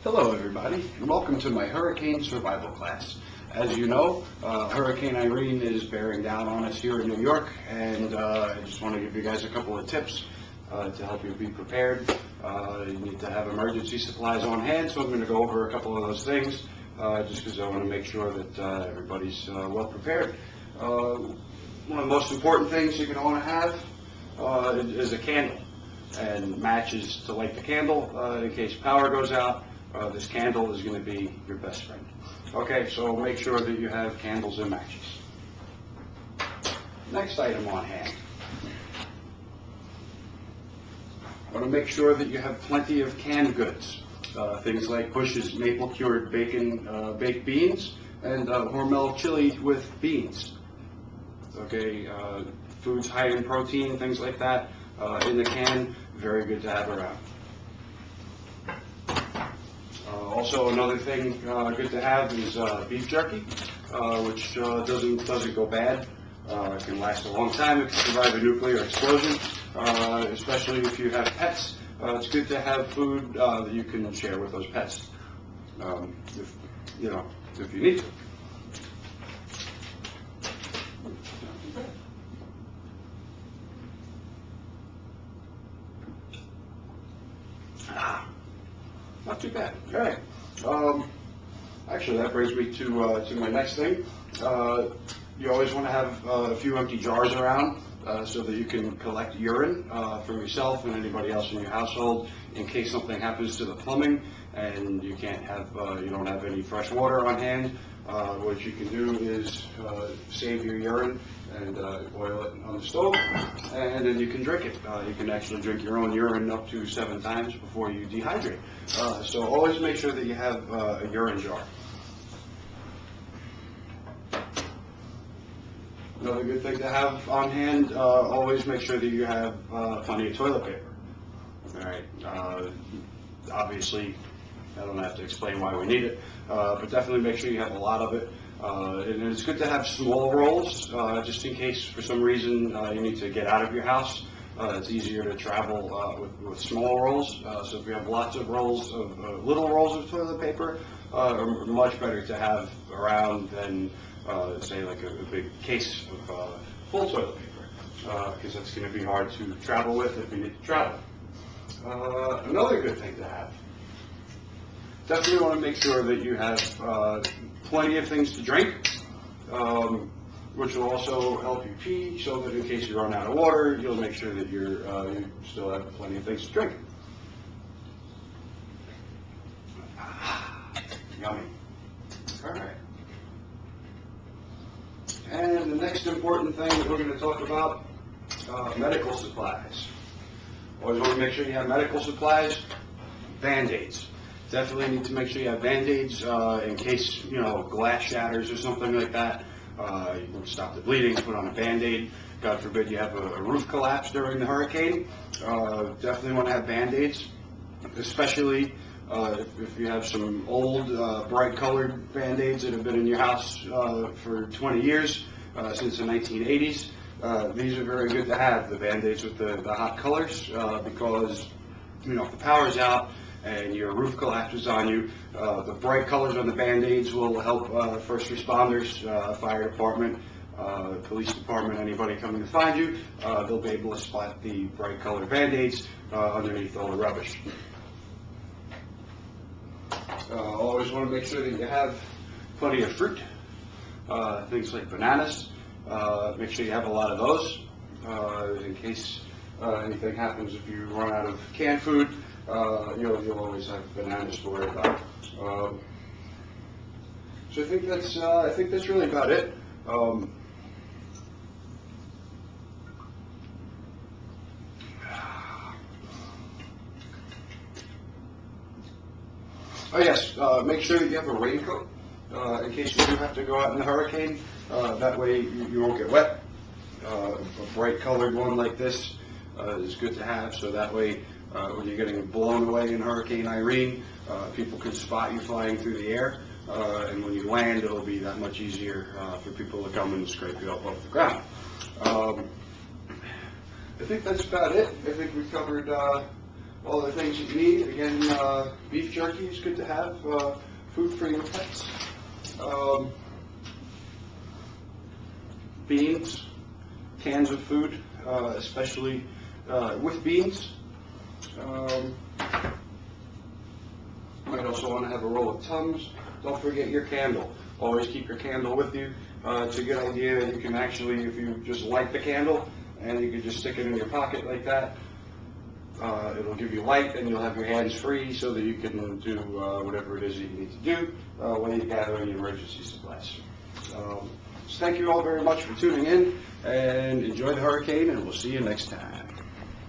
Hello everybody, and welcome to my hurricane survival class. As you know, Hurricane Irene is bearing down on us here in New York, and I just want to give you guys a couple of tips to help you be prepared. You need to have emergency supplies on hand, so I'm going to go over a couple of those things just because I want to make sure that everybody's well prepared. One of the most important things you're going to want to have is a candle and matches to light the candle in case power goes out. This candle is going to be your best friend. Okay, so make sure that you have candles and matches. Next item on hand. Want to make sure that you have plenty of canned goods. Things like Bush's maple cured bacon baked beans and Hormel chili with beans. Okay, foods high in protein, things like that in the can, very good to have around. Also, another thing good to have is beef jerky, which doesn't go bad. It can last a long time. It can survive a nuclear explosion, especially if you have pets. It's good to have food that you can share with those pets, if you need to. Not too bad. All right. Actually, that brings me to my next thing. You always want to have a few empty jars around so that you can collect urine from yourself and anybody else in your household in case something happens to the plumbing and you don't have any fresh water on hand. What you can do is save your urine and boil it on the stove, and then you can drink it. You can actually drink your own urine up to 7 times before you dehydrate. So always make sure that you have a urine jar. Another good thing to have on hand, always make sure that you have plenty of toilet paper. All right. Obviously, I don't have to explain why we need it, but definitely make sure you have a lot of it. And it's good to have small rolls, just in case for some reason you need to get out of your house. It's easier to travel with small rolls. So if you have lots of rolls of little rolls of toilet paper, are much better to have around than say like a big case of full toilet paper, because that's going to be hard to travel with if you need to travel. Another good thing to have. Definitely want to make sure that you have plenty of things to drink, which will also help you pee, so that in case you run out of water, you'll make sure that you still have plenty of things to drink. Yummy. All right. And the next important thing that we're going to talk about, medical supplies. Always want to make sure you have medical supplies. Band-Aids. Definitely need to make sure you have Band-Aids in case, glass shatters or something like that. You can stop the bleeding, put on a Band-Aid. God forbid you have a roof collapse during the hurricane. Definitely want to have Band-Aids, especially if you have some old bright colored Band-Aids that have been in your house for 20 years, since the 1980s. These are very good to have, the Band-Aids with the hot colors, because if the power's out and your roof collapses on you, the bright colors on the Band-Aids will help first responders, fire department, police department, anybody coming to find you. They'll be able to spot the bright colored Band-Aids underneath all the rubbish. Always want to make sure that you have plenty of fruit, things like bananas. Make sure you have a lot of those in case anything happens. If you run out of canned food, you'll always have bananas to worry about. So I think that's really about it. Oh yes, make sure that you have a raincoat in case you do have to go out in the hurricane. That way you won't get wet. A bright colored one like this is good to have, so that way when you're getting blown away in Hurricane Irene, people can spot you flying through the air, and when you land, it'll be that much easier for people to come and scrape you up off the ground. I think that's about it. I think we covered all the things that you need. Again, beef jerky is good to have, food for your pets. Beans, cans of food, especially with beans. You might also want to have a roll of Tums. Don't forget your candle. Always keep your candle with you. It's a good idea. You can actually, if you just light the candle, and you can just stick it in your pocket like that, it'll give you light, and you'll have your hands free so that you can do whatever it is that you need to do when you gather any emergency supplies. So thank you all very much for tuning in, and enjoy the hurricane, and we'll see you next time.